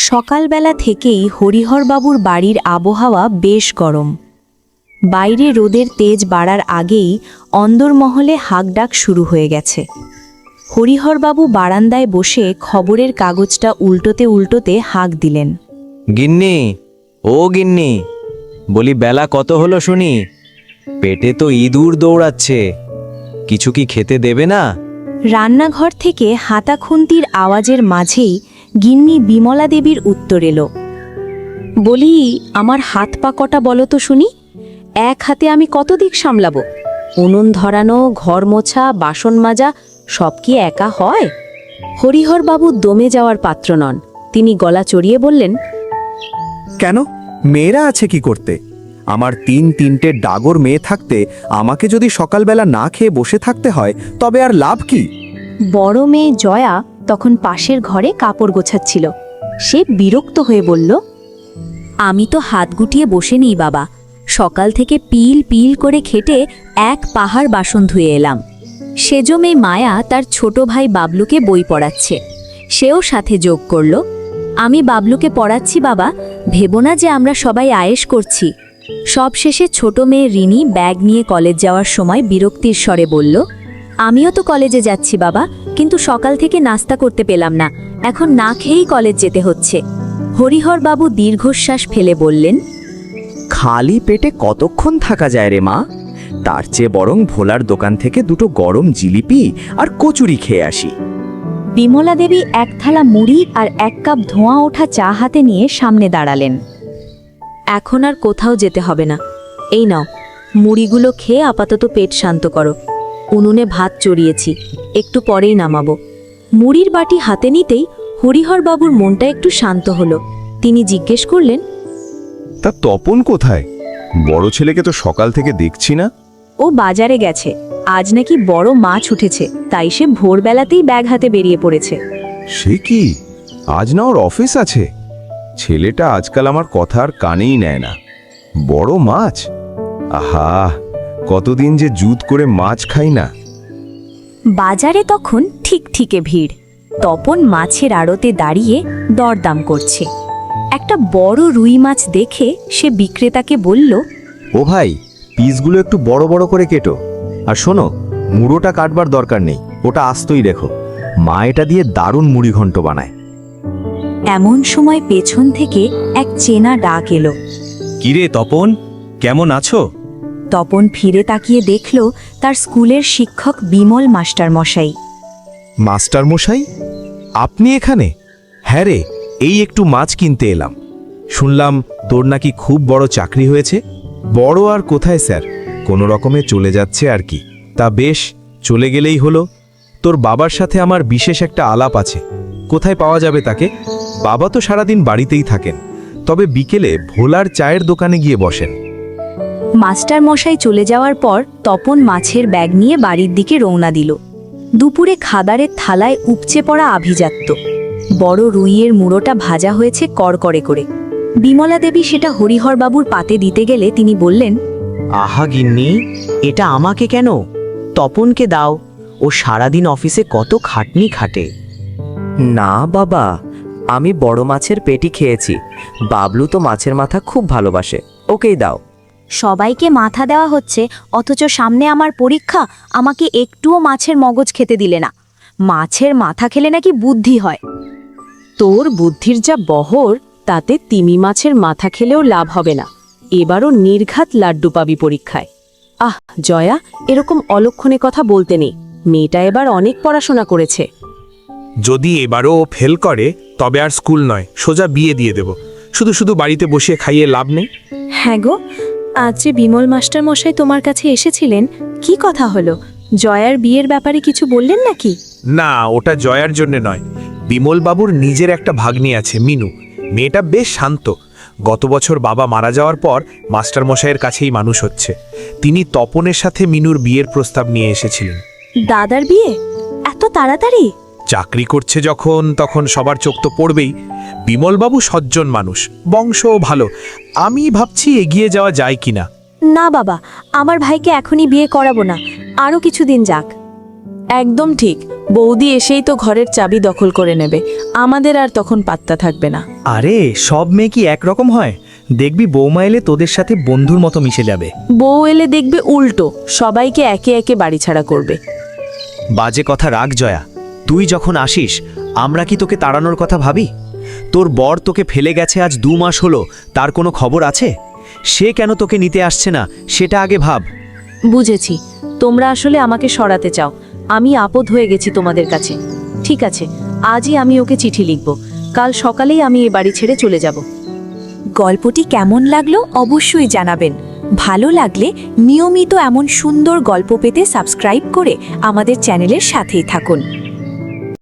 সকালবেলা থেকেই হরিহরবাবুর বাড়ির আবহাওয়া বেশ গরম। বাইরে রোদের তেজ বাড়ার আগেই অন্দরমহলে হাঁকডাক শুরু হয়ে গেছে। হরিহরবাবু বারান্দায় বসে খবরের কাগজটা উল্টোতে উল্টোতে হাঁক দিলেন। গিন্নি, ও গিন্নি, বলি বেলা কত হলো শুনি? পেটে তো ইঁদুর দৌড়াচ্ছে, কিছু কি খেতে দেবে না? রান্নাঘর থেকে হাতাখুন্তির আওয়াজের মাঝেই গিন্নি বিমলা দেবীর উত্তর এলো। বলি, আমার হাত পা কটা বলো তো শুনি। এক হাতে আমি কত দিক সামলাবো? উনুন ধরানো, ঘর মোছা, বাসন মাজা সব কি একা হয়? হরিহরবাবু দমে যাওয়ার পাত্র নন। তিনি গলা চড়িয়ে বললেন, কেন, মেয়েরা আছে কি করতে? আমার তিনটে ডাগর মেয়ে থাকতে আমাকে যদি সকালবেলা না খেয়ে বসে থাকতে হয়, তবে আর লাভ কি? বড় মেয়ে জয়া তখন পাশের ঘরে কাপড় গোছাচ্ছিল। সে বিরক্ত হয়ে বলল, আমি তো হাত গুটিয়ে বসে নেই বাবা, সকাল থেকে পিল পিল করে খেটে এক পাহাড় বাসন ধুয়ে এলাম। সেজ মেয়ে মায়া তার ছোট ভাই বাবলুকে বই পড়াচ্ছে। সেও সাথে যোগ করল, আমি বাবলুকে পড়াচ্ছি বাবা, ভেবো না যে আমরা সবাই আয়েশ করছি। সবশেষে ছোট মেয়ে রিনি ব্যাগ নিয়ে কলেজ যাওয়ার সময় বিরক্তির স্বরে বলল, আমিও তো কলেজে যাচ্ছি বাবা, কিন্তু সকাল থেকে নাস্তা করতে পেলাম না, এখন না খেয়েই কলেজ যেতে হচ্ছে। হরিহরবাবু দীর্ঘশ্বাস ফেলে বললেন, খালি পেটে কতক্ষণ থাকা যায় রে মা? তার চেয়ে বরং ভোলার দোকান থেকে দুটো গরম জিলিপি আর কচুরি খেয়ে আসি। বিমলা দেবী এক থালা মুড়ি আর এক কাপ ধোঁয়া ওঠা চা হাতে নিয়ে সামনে দাঁড়ালেন। এখন আর কোথাও যেতে হবে না, এই নাও, মুড়িগুলো খেয়ে আপাতত পেট শান্ত করো। উনুনে ভাত চড়িয়েছি, একটু পরেই নামাবো। মুড়ির বাটি হাতে নিতেই হরিহরবাবুর মনটা একটু শান্ত হলো। তিনি জিজ্ঞেস করলেন, তা তপন কোথায়? বড় ছেলেকে তো সকাল থেকে দেখছি না। ও বাজারে গেছে, আজ নাকি বড় মাছ উঠেছে, তাই সে ভোরবেলাতেই ব্যাগ হাতে বেরিয়ে পড়েছে। সে কি, আজ না ওর অফিস আছে? ছেলেটা আজকাল আমার কথা আর কানেই নেয় না। বড় মাছ, আহা, কতদিন যে জুত করে মাছ খাই না। বাজারে তখন ঠিকঠিকে ভিড়। তপন মাছের আড়তে দাঁড়িয়ে দরদাম করছে। একটা বড় রুই মাছ দেখে সে বিক্রেতাকে বলল, ও ভাই, পিসগুলো একটু বড় বড় করে কেটো। আর শোনো, মুড়োটা কাটবার দরকার নেই, ওটা আস্তই রেখো। মা এটা দিয়ে দারুণ মুড়ি ঘন্ট বানায়। এমন সময় পেছন থেকে এক চেনা ডাক এলো। কিরে তপন, কেমন আছো? তপন ফিরে তাকিয়ে দেখল তার স্কুলের শিক্ষক বিমল মাস্টার মশাই। মাস্টার মশাই, আপনি এখানে? হ্যাঁ রে, এই একটু মাছ কিনতে এলাম। শুনলাম তোর নাকি খুব বড় চাকরি হয়েছে। বড় আর কোথায় স্যার, কোনো রকমে চলে যাচ্ছে আর কি। তা বেশ, চলে গেলেই হলো। তোর বাবার সাথে আমার বিশেষ একটা আলাপ আছে। কোথায় পাওয়া যাবে তাকে? বাবা তো সারাদিন বাড়িতেই থাকেন, তবে বিকেলে ভোলার চায়ের দোকানে গিয়ে বসেন। মাস্টার মশাই চলে যাওয়ার পর তপন মাছের ব্যাগ নিয়ে বাড়ির দিকে রওনা দিল। দুপুরে খাবারের থালায় উপচে পড়া আভিজাত্য। বড় রুইয়ের মুড়োটা ভাজা হয়েছে কড়কড়ে করে। বিমলা দেবী সেটা হরিহরবাবুর পাতে দিতে গেলে তিনি বললেন, আহা গিন্নি, এটা আমাকে কেন? তপনকে দাও, ও সারাদিন অফিসে কত খাটনি খাটে। না বাবা, আমি বড় মাছের পেটি খেয়েছি। বাবলু তো মাছের মাথা খুব ভালোবাসে, ওকেই দাও। সবাইকে মাথা দেওয়া হচ্ছে, অথচ সামনে আমার পরীক্ষা, আমাকে একটুও মাছের মগজ খেতে দিলে না। মাছের মাথা খেলে নাকি বুদ্ধি হয়। তোর বুদ্ধির যা বহর, তাতে তিমি মাছের মাথা খেলেও লাভ হবে না। এবারও নির্ঘাত লাড্ডু পাবি পরীক্ষায়। আহ জয়া, এরকম অলক্ষণে কথা বলতে নেই। মেয়েটা এবার অনেক পড়াশোনা করেছে। যদি এবারও ও ফেল করে, তবে আর স্কুল নয়, সোজা বিয়ে দিয়ে দেব। শুধু শুধু বাড়িতে বসিয়ে খাইয়ে লাভ নেই। হ্যাঁ গো, আজ যে বিমল মাস্টার মশাই তোমার কাছে এসেছিলেন, কি কথা হলো? জয়ার বিয়ের ব্যাপারে কিছু বললেন নাকি? না, ওটা জয়ার জন্য নয়। বিমলবাবুর নিজের একটা ভাগ্নি আছে, মিনু। মেয়েটা বেশ শান্ত। গত বছর বাবা মারা যাওয়ার পর মাস্টার মশাইয়ের কাছেই মানুষ হচ্ছে। তিনি তপনের সাথে মিনুর বিয়ের প্রস্তাব নিয়ে এসেছিলেন। দাদার বিয়ে এত তাড়াতাড়ি? চাকরি করছে যখন, তখন সবার চোখ তো পড়বেই। বিমলবাবু সজ্জন মানুষ, বংশও ভালো। আমি ভাবছি এগিয়ে যাওয়া যায় কিনা। না বাবা, আমার ভাইকে এখনই বিয়ে করাবো না, আরও কিছুদিন যাক। একদম ঠিক, বৌদি এসেই তো ঘরের চাবি দখল করে নেবে, আমাদের আর তখন পাত্তা থাকবে না। আরে সব মেয়ে কি একরকম হয়? দেখবি বৌমা এলে তোদের সাথে বন্ধুর মতো মিশে যাবে। বউ এলে দেখবে উল্টো, সবাইকে একে একে বাড়ি ছাড়া করবে। বাজে কথা রাখ জয়া, তুই যখন আসিস আমরা কি তোকে তাড়ানোর কথা ভাবি? তোর বর তোকে ফেলে গেছে আজ 2 মাস হলো, তার কোনো খবর আছে? সে কেন তোকে নিতে আসছে না সেটা আগে ভাব। বুঝেছি, তোমরা আসলে আমাকে সরাতে চাও, আমি আপদ হয়ে গেছি তোমাদের কাছে। ঠিক আছে, আজই আমি ওকে চিঠি লিখব, কাল সকালেই আমি এ বাড়ি ছেড়ে চলে যাব। গল্পটি কেমন লাগলো অবশ্যই জানাবেন। ভালো লাগলে নিয়মিত এমন সুন্দর গল্প পেতে সাবস্ক্রাইব করে আমাদের চ্যানেলের সাথেই থাকুন।